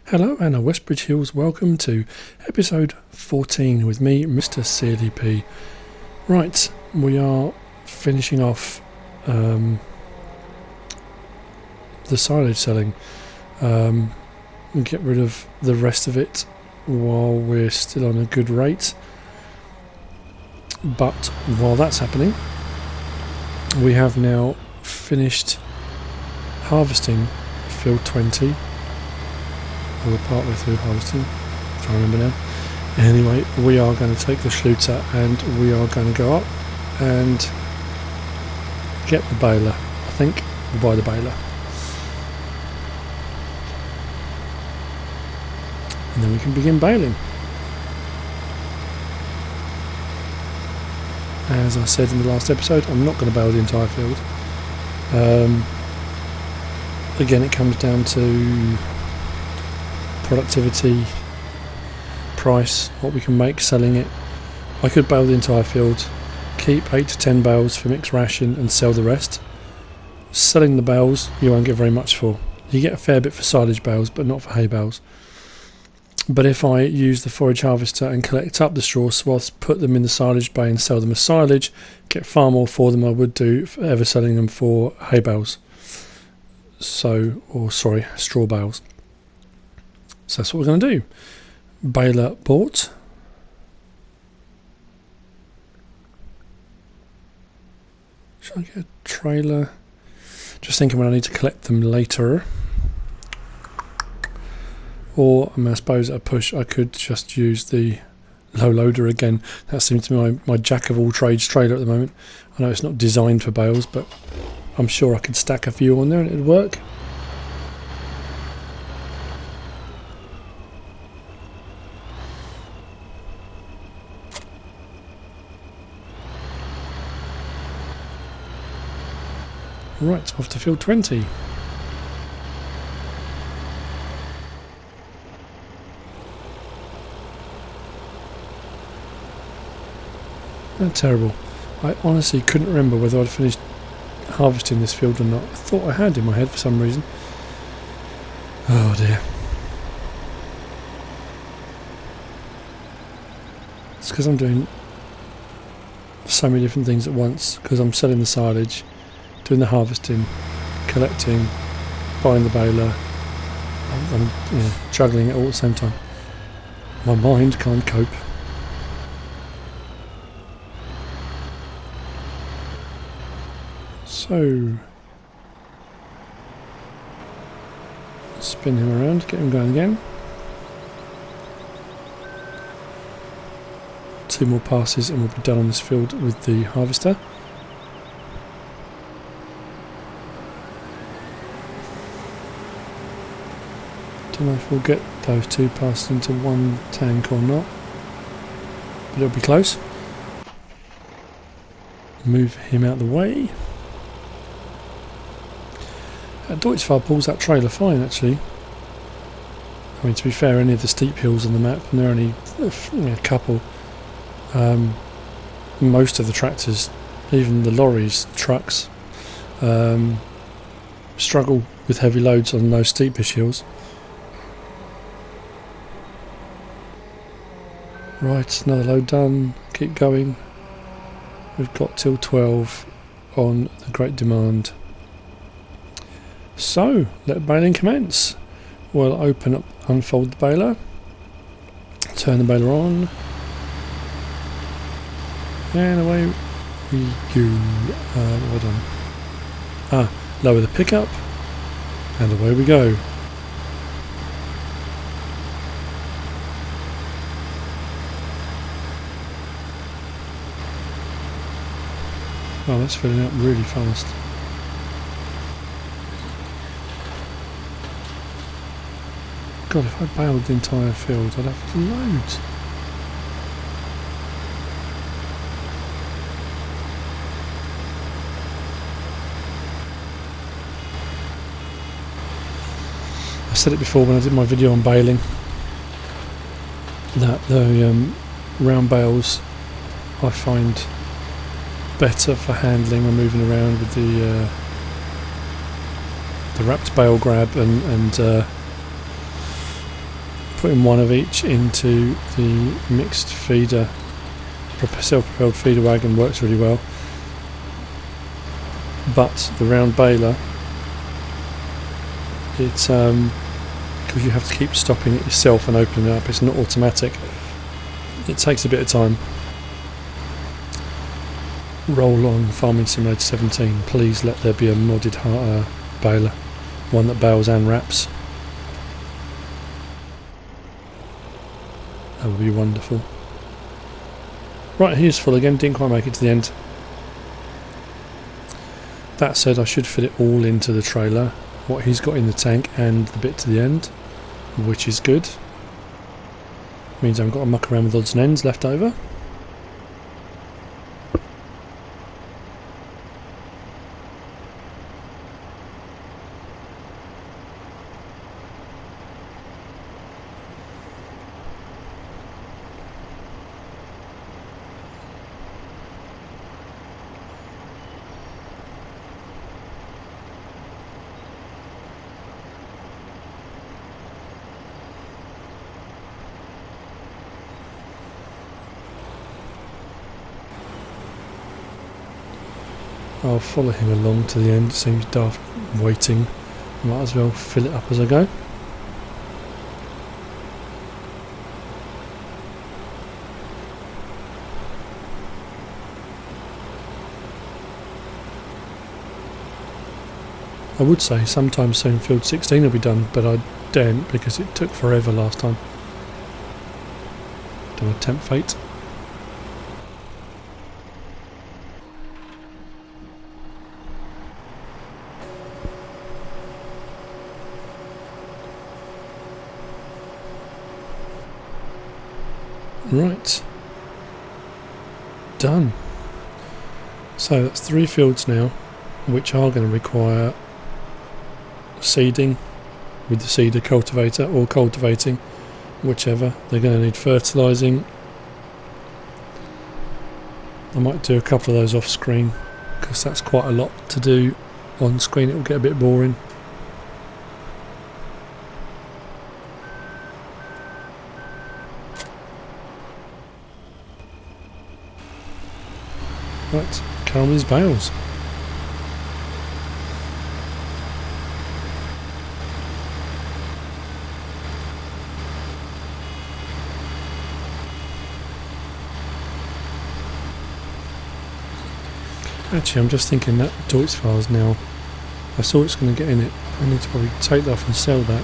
Hello and a Westbridge Hills welcome to episode 14 with me, Mr. Searly P. Right, we are finishing off the silage selling. We'll get rid of the rest of it while we're still on a good rate. But while that's happening, we have now finished harvesting field 20. We're partway through harvesting, if I remember now. Anyway, we are going to take the shluter and we are going to go up and get the baler. I think we'll buy the baler. And then we can begin baling. As I said in the last episode, I'm not going to bale the entire field. Again, it comes down to productivity, price, what we can make selling it. I could bale the entire field, keep 8 to 10 bales for mixed ration and sell the rest. Selling the bales you won't get very much for. You get a fair bit for silage bales but not for hay bales. But if I use the forage harvester and collect up the straws whilst put them in the silage bay and sell them as silage, get far more for them I would do for ever selling them for hay bales. Straw bales. So that's what we're going to do. Baler bought. Should I get a trailer? Just thinking when I need to collect them later. Or I suppose at a push I could just use the low loader again. That seems to be my jack of all trades trailer at the moment. I know it's not designed for bales, but I'm sure I could stack a few on there and it'd work. Right, off to field 20. That's terrible. I honestly couldn't remember whether I'd finished harvesting this field or not. I thought I had in my head for some reason. Oh dear. It's because I'm doing so many different things at once, because I'm selling the silage, doing the harvesting, collecting, buying the baler. I'm juggling it all at the same time. My mind can't cope. So, spin him around, get him going again. 2 more passes and we'll be done on this field with the harvester. Don't know if we'll get those 2 passes into one tank or not, but it'll be close. Move him out of the way. Deutschfahrt pulls that trailer fine actually. I mean, to be fair, any of the steep hills on the map, and there are only a couple. Most of the tractors, even the lorries, trucks, struggle with heavy loads on those steepish hills. Right, another load done. Keep going. We've got till 12 on the Great Demand. So, let baling commence. We'll open up, unfold the baler, turn the baler on, and away we go. Well done. Lower the pickup, and away we go. Oh, that's filling up really fast. God, if I baled the entire field, I'd have loads. I said it before when I did my video on baling, that the round bales I find better for handling when moving around with the wrapped bale grab and putting one of each into the mixed feeder, self-propelled feeder wagon works really well, but the round baler, it's because you have to keep stopping it yourself and opening it up. It's not automatic. It takes a bit of time. Roll on Farming Simulator 17. Please let there be a modded baler, one that bales and wraps. That would be wonderful. Right, here's full again. Didn't quite make it to the end. That said, I should fit it all into the trailer, what he's got in the tank and the bit to the end, which is good. Means I haven't got to muck around with odds and ends left over. I'll follow him along to the end. It seems daft waiting. Might as well fill it up as I go. I would say sometime soon field 16 will be done, but I daren't because it took forever last time. Don't want to tempt fate. Right, done. So that's 3 fields now, which are going to require seeding with the seeder cultivator or cultivating, whichever. They're going to need fertilising. I might do a couple of those off screen because that's quite a lot to do on screen. It will get a bit boring. Right, carry on these bales. Actually, I'm just thinking that Deutz files now. I saw it's going to get in it. I need to probably take that off and sell that.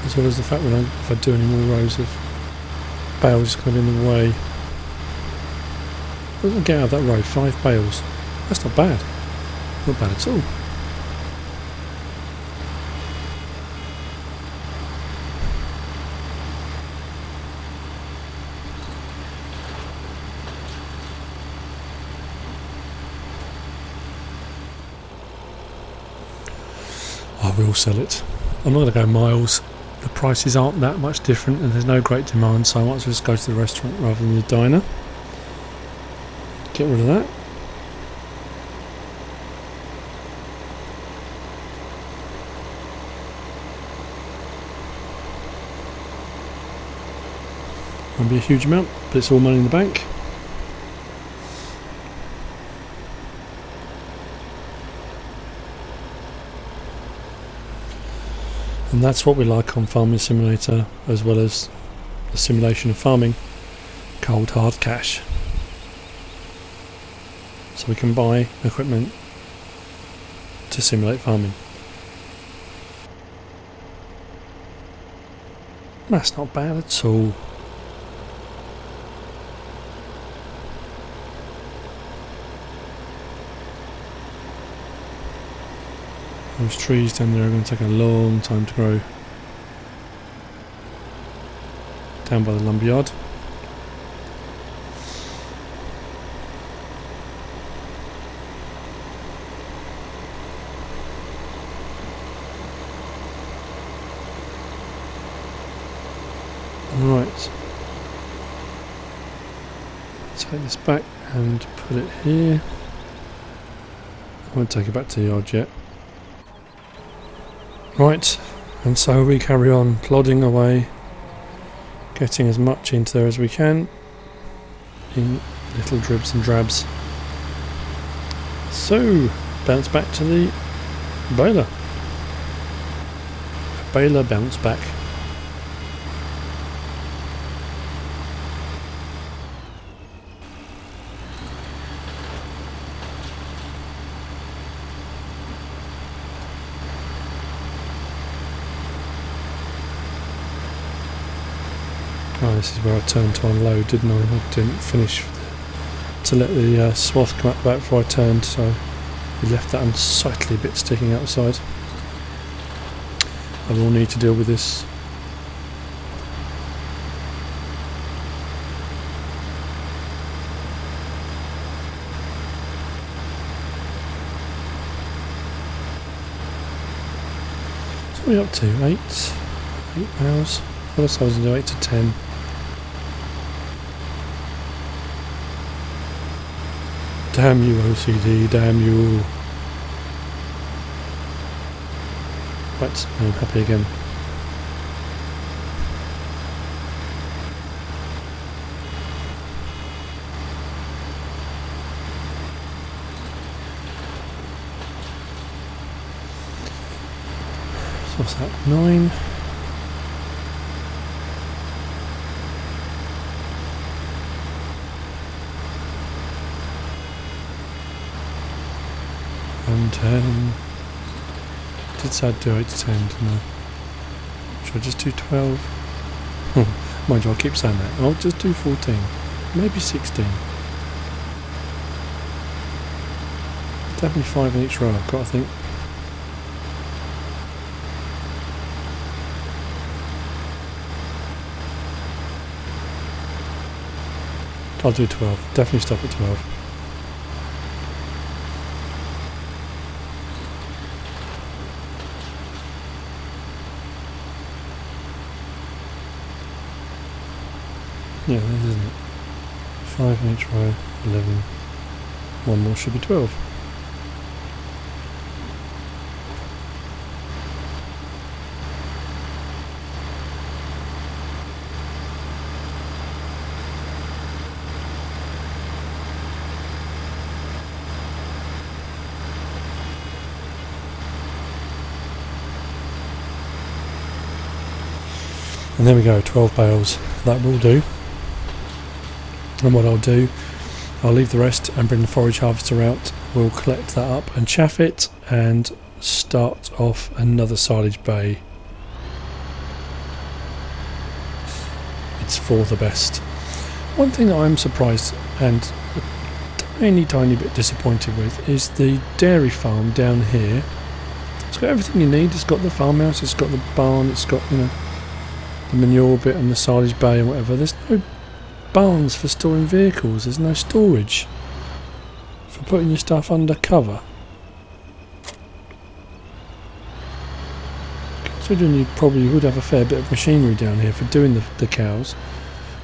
As well as the fact that if I do any more rows of bales, it's going to be in the way. What did I get out of that row? 5 bales. That's not bad. Not bad at all. I will sell it. I'm not going to go miles. The prices aren't that much different and there's no great demand, so I might as well just go to the restaurant rather than the diner. Get rid of that. Won't be a huge amount, but it's all money in the bank. And that's what we like on Farming Simulator, as well as the simulation of farming. Cold hard cash. So we can buy equipment to simulate farming. That's not bad at all. Those trees down there are going to take a long time to grow. Down by the lumberyard. Right. Take this back and put it here. I won't take it back to the yard yet. Right, And so we carry on plodding away, getting as much into there as we can in little dribs and drabs. So, bounce back to the baler. Baler bounce back. Oh, this is where I turned to unload, didn't I? I didn't finish to let the swath come up back before I turned, so we left that unsightly bit sticking outside. I will need to deal with this. So what are we up to? 8 hours? What else I was going to do? 8 to 10. Damn you, OCD, damn you. Right, I'm happy again. So what's that? 9. And 10. Did say I'd do 8 to 10, didn't I? Should I just do 12? Mind you, I'll keep saying that. I'll just do 14. Maybe 16. Definitely 5 in each row, I've got to think. I'll do 12. Definitely stop at 12. Yeah, this isn't it. 5 in each row, 11. One more should be 12. And there we go, 12 bales. That will do. And what I'll do, I'll leave the rest and bring the forage harvester out. We'll collect that up and chaff it and start off another silage bay. It's for the best. One thing that I'm surprised and a tiny bit disappointed with is the dairy farm down here. It's got everything you need. It's got the farmhouse, it's got the barn, it's got, you know, the manure bit and the silage bay and whatever. There's no barns for storing vehicles, there's no storage for putting your stuff under cover. Considering you probably would have a fair bit of machinery down here for doing the cows,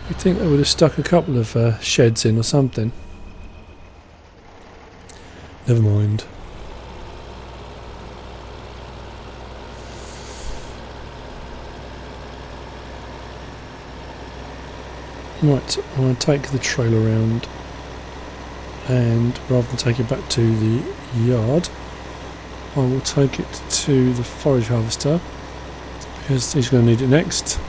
you'd think they would have stuck a couple of sheds in or something. Never mind. Right, I'm going to take the trailer around, and rather than take it back to the yard, I will take it to the forage harvester because he's going to need it next.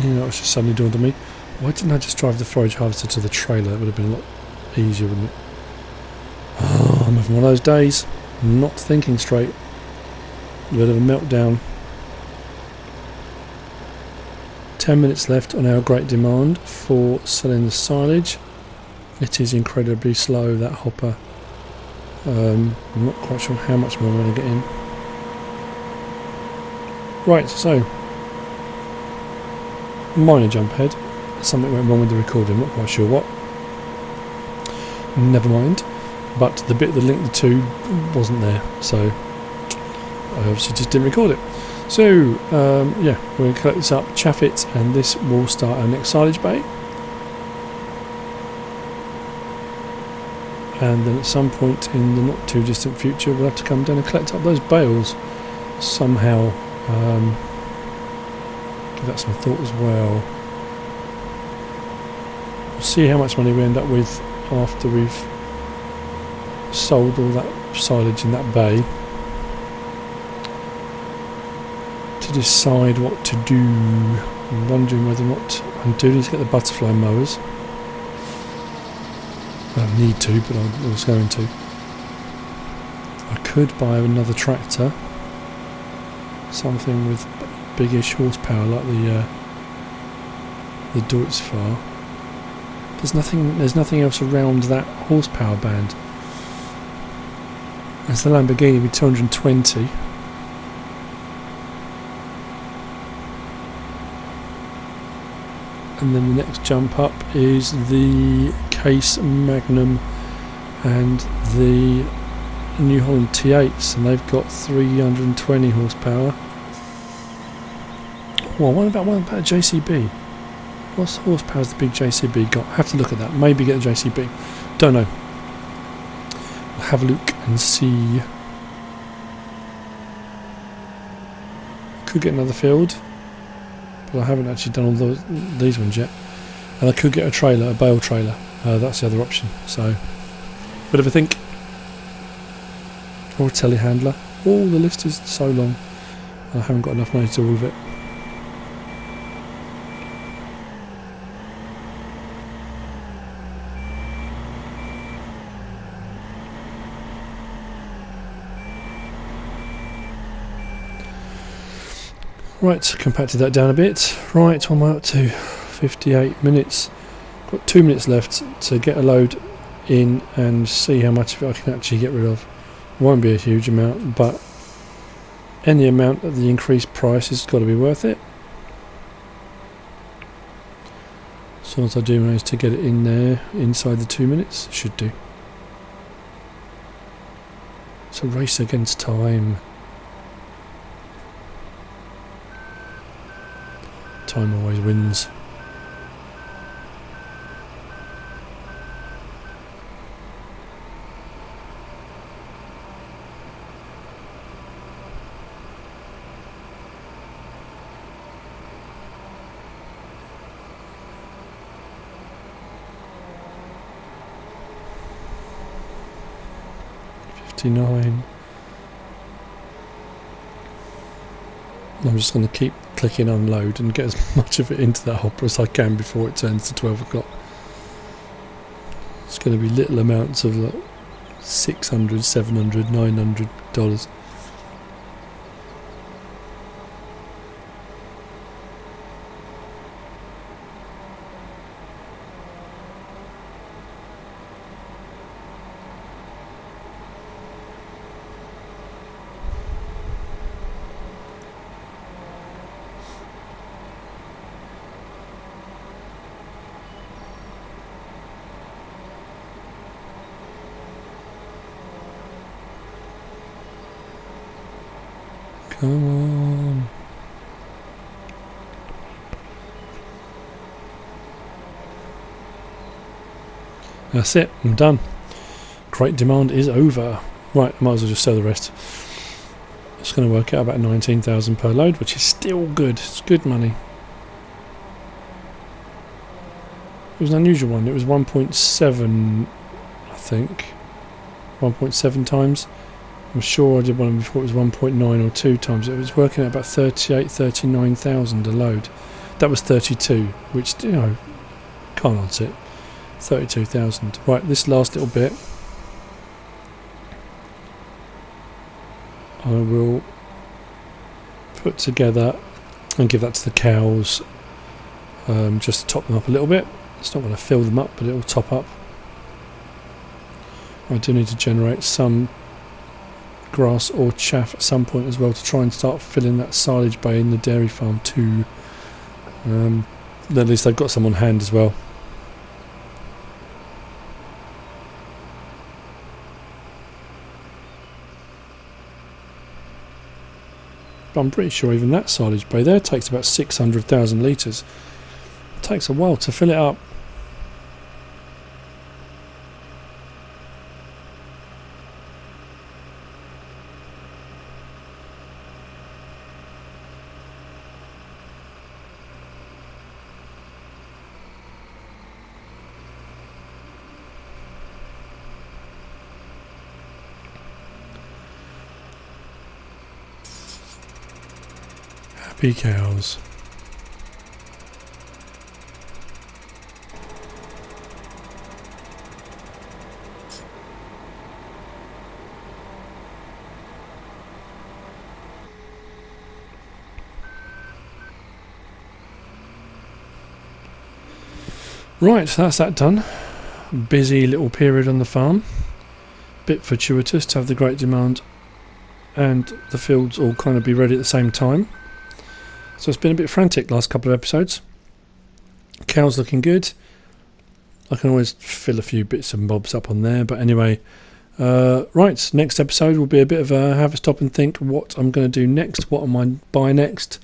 You know, it's just suddenly dawned on me, why didn't I just drive the forage harvester to the trailer? It would have been a lot easier, wouldn't it? Oh, I'm having one of those days, not thinking straight, a bit of a meltdown. 10 minutes left on our great demand for selling the silage. It is incredibly slow, that hopper. I'm not quite sure how much more I'm going to get in. Right, so minor jump ahead. Something went wrong with the recording, not quite sure what. Never mind. But the bit that linked the two wasn't there, so I obviously just didn't record it. So, yeah, we're going to collect this up, chaff it, and this will start our next silage bay. and then at some point in the not too distant future we'll have to come down and collect up those bales somehow. Give that some thought as well. We'll see how much money we end up with after we've sold all that silage in that bay, to decide what to do. I'm wondering whether or not I do need to get the butterfly mowers. I don't need to, but I was going to. I could buy another tractor, something with biggish horsepower like the Deutz-Fahr. There's nothing else around that horsepower band. There's the Lamborghini with 220. And then the next jump up is the Case Magnum and the New Holland T8s, and they've got 320 horsepower. Well, what about a JCB? What horsepower has the big JCB got? I have to look at that. Maybe get the JCB. Don't know. We'll have a look and see. Could get another field, but I haven't actually done all these ones yet. And I could get a trailer, a bale trailer. That's the other option. So, bit of a think. Or a telehandler. Oh, the list is so long. I haven't got enough money to do all of it. Right, compacted that down a bit. Right, what am I up to? 58 minutes. Got 2 minutes left to get a load in and see how much of it I can actually get rid of. Won't be a huge amount, but any amount at the increased price has got to be worth it. As long as I do manage to get it in there inside the 2 minutes, should do. It's a race against time. Time always wins. $59. I'm just going to keep clicking unload and get as much of it into that hopper as I can before it turns to 12 o'clock. It's going to be little amounts of like $600, $700, $900. Come on. That's it, I'm done. Crate demand is over. Right, I might as well just sell the rest. It's going to work out about 19,000 per load, which is still good. It's good money. It was an unusual one. It was 1.7, I think. 1.7 times. I'm sure I did one before it was 1.9 or 2 times. It was working out about 39,000 a load. That was 32, which, you know, can't answer it. 32,000. Right, this last little bit I will put together and give that to the cows, just to top them up a little bit. It's not going to fill them up, but it will top up. I do need to generate some grass or chaff at some point as well to try and start filling that silage bay in the dairy farm too. At least they've got some on hand as well. But I'm pretty sure even that silage bay there takes about 600,000 litres. It takes a while to fill it up. Happy cows. Right, so that's that done. Busy little period on the farm. Bit fortuitous to have the great demand and the fields all kind of be ready at the same time. So it's been a bit frantic last couple of episodes. Cows looking good. I can always fill a few bits and bobs up on there, but anyway, right, next episode will be a bit of a have a stop and think what I'm going to do next, what I might buy next.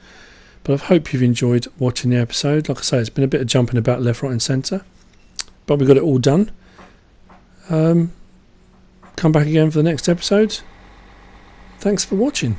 But I hope you've enjoyed watching the episode. Like I say, it's been a bit of jumping about left, right and centre, but we got it all done. Come back again for the next episode. Thanks for watching.